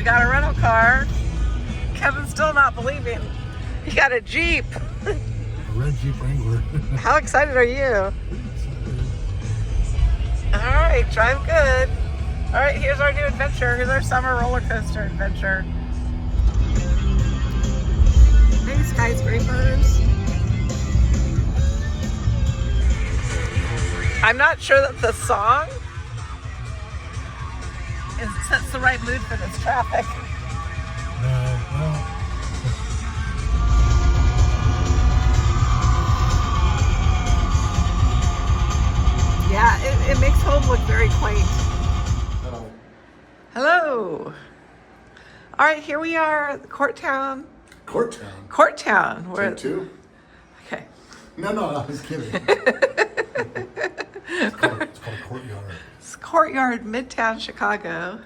got a rental car. Kevin's still not believing. He got a Jeep. A red Jeep Wrangler. How excited are you? All right, drive good. All right, here's our new adventure. Here's our summer roller coaster adventure. Hey, skyscrapers. I'm not sure that the song sets the right mood for this traffic. No, well. Yeah, it makes home look very quaint. Hello. Hello. All right, here we are at the Courtyard. Courtyard. Courtyard. We're Take two? Okay. No, I was kidding. It's called a Courtyard. It's Courtyard, Midtown Chicago.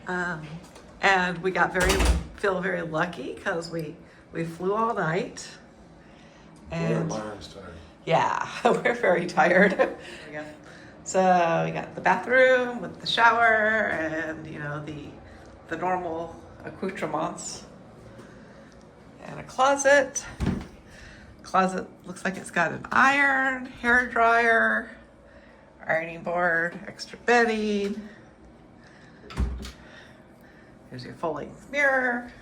And we feel very lucky because we flew all night. And Byron's tired. yeah, we're very tired. So we got the bathroom with the shower and the normal accoutrements. And a closet. Closet looks like it's got an iron, hair dryer, ironing board, extra bedding. Here's your full-length mirror.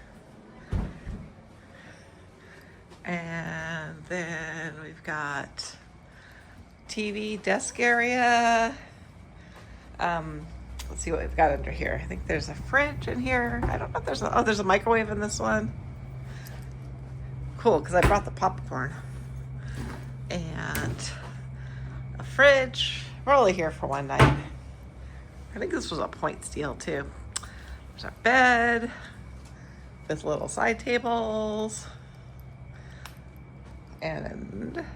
And then we've got TV desk area. Let's see what we've got under here. I think there's a fridge in here. I don't know if there's a microwave in this one. Cool, because I brought the popcorn. And a fridge. We're only here for one night. I think this was a points deal too. There's our bed with little side tables. And a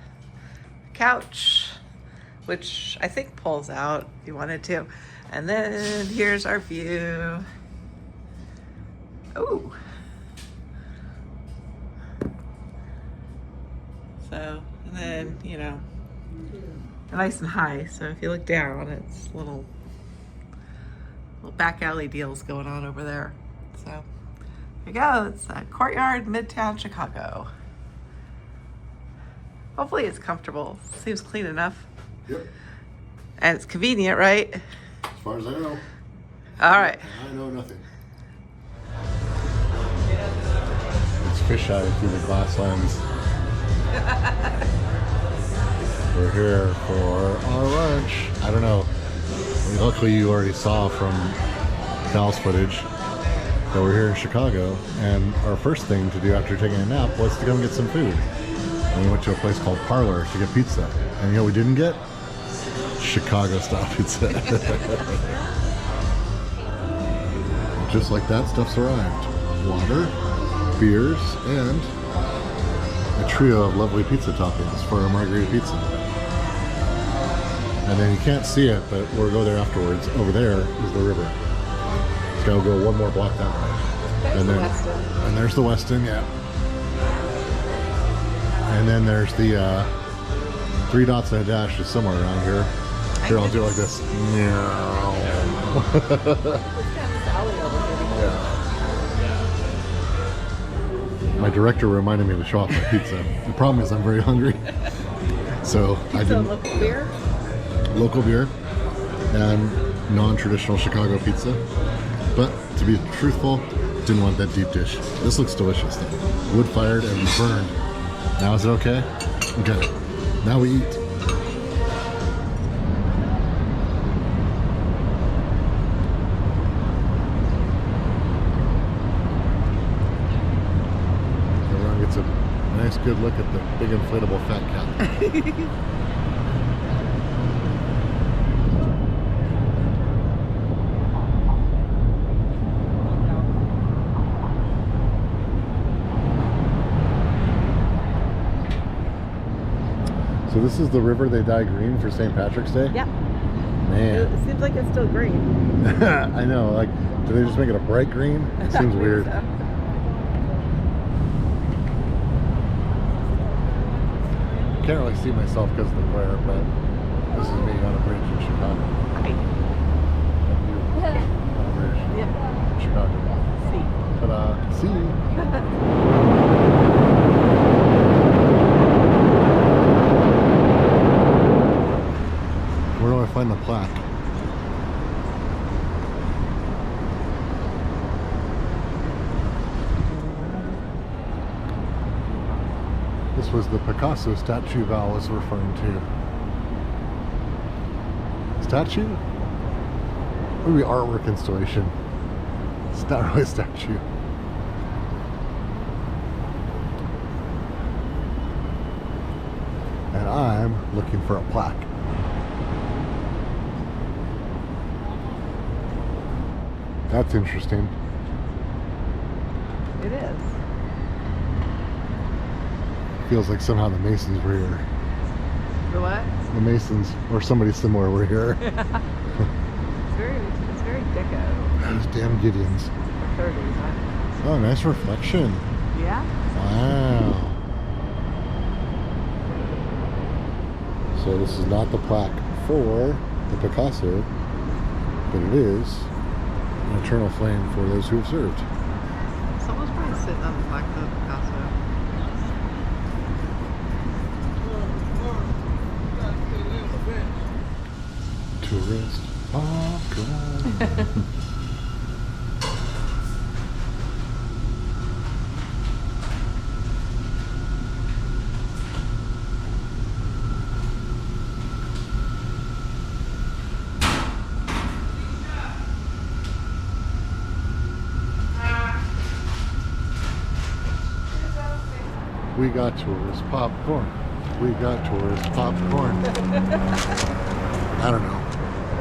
couch, which I think pulls out if you wanted to. And then here's our view. Ooh. So, and then, nice and high. So if you look down, it's little back alley deals going on over there. So there you go. It's Courtyard, Midtown Chicago. Hopefully it's comfortable. Seems clean enough. Yep. And it's convenient, right? As far as I know. All right. I know nothing. It's fisheye through the glass lens. We're here for our lunch. I don't know. I mean, luckily you already saw from Cal's footage that we're here in Chicago, and our first thing to do after taking a nap was to go and get some food. And we went to a place called Parlor to get pizza. And you know what we didn't get? Chicago style pizza. Just like that, stuff's arrived. Water, beers, and a trio of lovely pizza toppings for a margarita pizza. And then you can't see it, but we'll go there afterwards. Over there is the river. It's gotta go one more block that way. There's the Westin. And there's the Westin, yeah. And then there's the 3 dots and a dash is somewhere around here. Here, I'll do it like this. Meow. Yeah. My director reminded me to show off my pizza. The problem is I'm very hungry. So Pizza, I didn't. local beer? Local beer and non-traditional Chicago pizza. But to be truthful, didn't want that deep dish. This looks delicious though. Wood-fired and burned. Now is it okay? Okay. Now we eat. Everyone gets a nice good look at the big inflatable fat cat. So this is the river they dye green for St. Patrick's Day? Yep. Man. It seems like it's still green. I know, like, do they just make it a bright green? It seems weird. So. Can't really see myself because of the glare, but this is me on a bridge in Chicago. Hi. And you on a bridge Yep. in Chicago. See. Ta-da. See. Where do I find the plaque? This was the Picasso statue Val was referring to. Statue? Maybe artwork installation. It's not really a statue. And I'm looking for a plaque. That's interesting. It is. Feels like somehow the Masons were here. The what? The Masons, or somebody similar, were here. It's very deco. Those damn Gideons. The 30s, huh? Oh, nice reflection. Yeah? Wow. So this is not the plaque for the Picasso, but it is an eternal flame for those who have served. Someone's probably sitting on the plaque for the Picasso. Tourist popcorn. We got tourist popcorn. We got tourist popcorn. I don't know.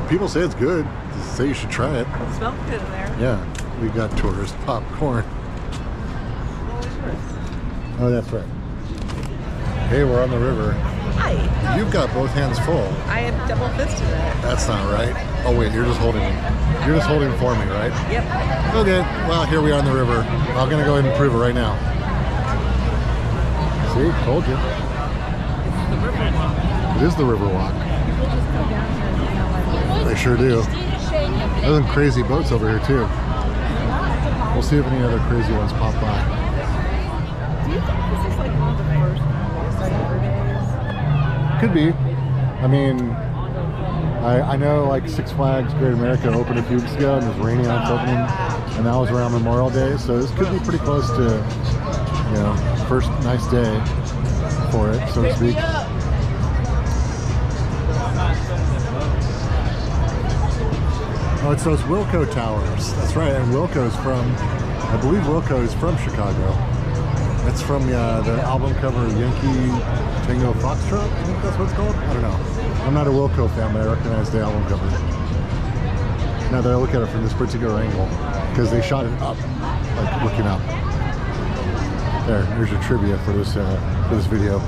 People say it's good. They say you should try it. It smells good in there. Yeah, we got tourist popcorn. Oh, that's right. Hey, we're on the river. Hi. You've got both hands full. I am double fisted it. That's not right. Oh wait, you're just holding me. You're just holding for me, right? Yep. Okay, well, here we are on the river. I'm gonna go ahead and prove it right now. See, told you. It's the river walk. It is the river walk. People just go down here and hang out like They sure do. There's some crazy boats over here too. We'll see if any other crazy ones pop by. Do you think this is like one of the first Saturdays? Could be. I mean, I know like Six Flags Great America opened a few weeks ago and it was raining on its opening, and that was around Memorial Day, so this could be pretty close to, you know, first nice day for it, so to speak. Oh, it's those Wilco Towers. That's right, and Wilco's from, I believe Wilco's from Chicago. It's from the album cover Yankee Tango Foxtrot, I think that's what it's called? I don't know. I'm not a Wilco fan, but I recognize the album cover. Now that I look at it from this particular angle, because they shot it up, like looking up. Here's your trivia for this video.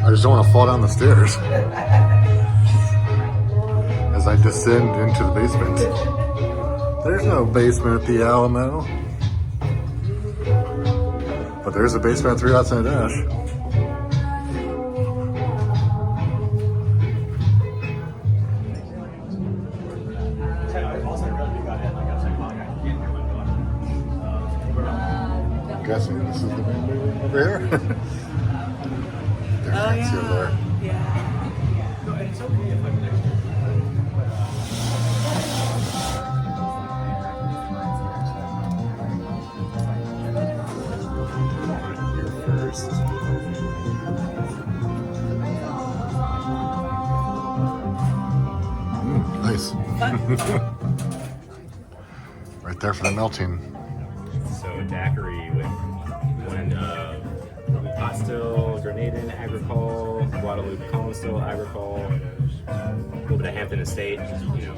I just don't want to fall down the stairs as I descend into the basement. There's no basement at the Alamo, but there's a basement at 3 Dots and a Dash. I'm guessing this is the main building over here. Over there. Here first. Nice. Right there for the melting. So daiquiri with blend of Pastel, Grenadine, Agricole, Guadalupe Colonstil, Agricole, a little bit of Hampton Estate, you know,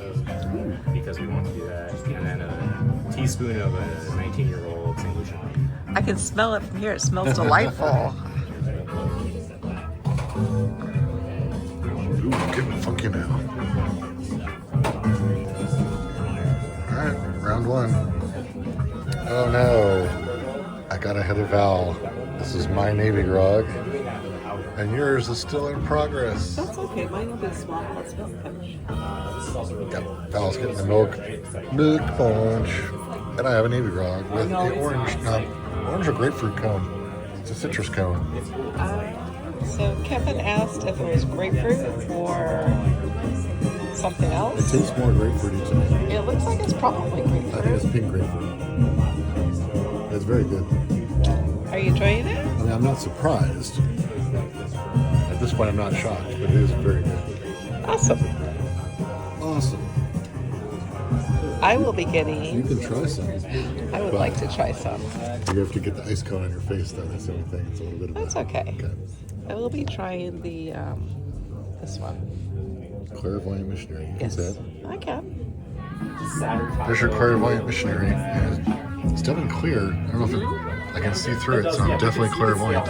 because we want to do that, and then a teaspoon of a 19-year-old St. Lucia. I can smell it from here. It smells delightful. Ooh, getting funky now. Alright, round one. Oh no. I got ahead of Val. This is my Navy grog. And yours is still in progress. That's okay. Mine will be small. Let's go finish. Yep, Val's getting the milk punch. And I have a navy grog with the orange or grapefruit cone. It's a citrus cone. So Kevin asked if it was grapefruit or something It else. tastes more grapefruity to me. It looks like it's probably I think grapefruit. it's pink grapefruit. It's very good. Are you enjoying it? I mean, I'm not surprised. At this point, I'm not shocked, but it is very good. Awesome. Awesome. I will be You getting. can try some. I would But like to try some. You have to get the ice cone on your face, though. That's the only thing. It's a little bit of That's a- okay. Okay. I will be trying the this one. Clairvoyant missionary. You can Yes, say it. I can. There's your clairvoyant missionary. And it's definitely clear. I don't know if I can see through it, so I'm definitely clairvoyant.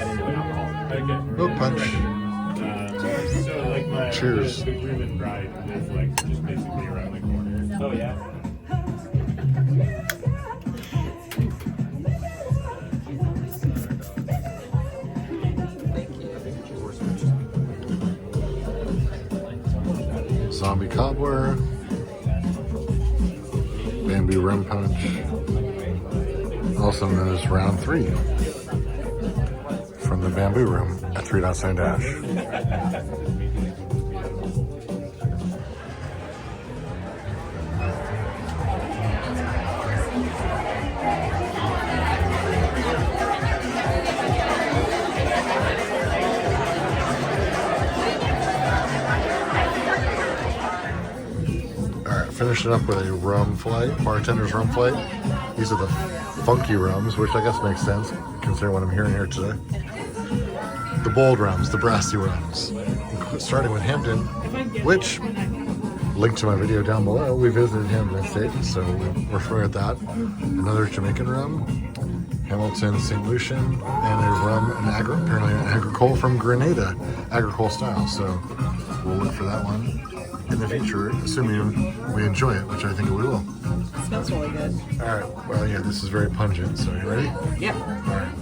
Milk punch. So like my Cheers. The groom and bride is like just basically around the corner. Oh yeah. Zombie cobbler. Bamboo rum punch. Also known as round 3. From the bamboo room at 3 Dots and Dash. Alright, finishing up with a rum flight, bartender's rum flight. These are the funky rums, which I guess makes sense considering what I'm hearing here today. The bold rums, the brassy rums, starting with Hampton, which, linked to my video down below, we visited Hampton Estate, so we're familiar with that. Another Jamaican rum, Hamilton St. Lucian, and a rum, apparently an agricole from Grenada, agricole style, so we'll look for that one in the future, assuming we enjoy it, which I think we will. It smells really good. Alright, well yeah, this is very pungent, so you ready? Yep. Alright.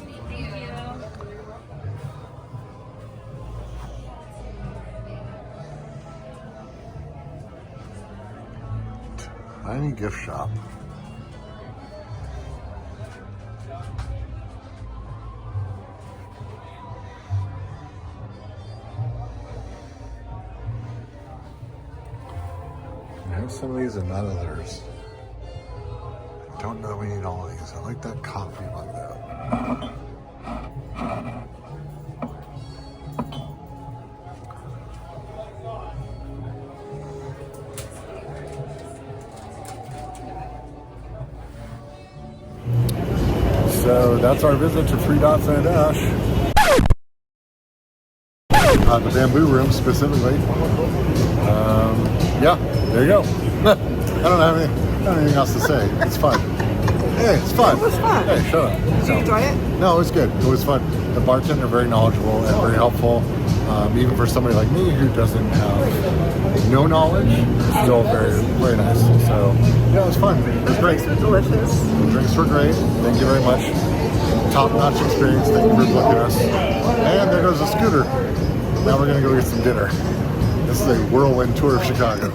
Tiny gift shop. I have some of these and not others. Don't know we need all of these. I like that coffee one though. So that's our visit to 3 Dots and a Dash. The bamboo room specifically. Yeah, there you go. I don't have anything else to say. It's fun. Hey, it's fun. It was fun. Hey, shut up. Did you enjoy it? No, it was good. It was fun. The bartender very knowledgeable and very helpful. Even for somebody like me who doesn't have no knowledge, still very, very nice. So yeah, it was fun. It was great. Delicious. The drinks were great. Thank you very much. Top-notch experience. Thank you for booking us. And there goes the scooter. Now we're gonna go get some dinner. This is a whirlwind tour of Chicago.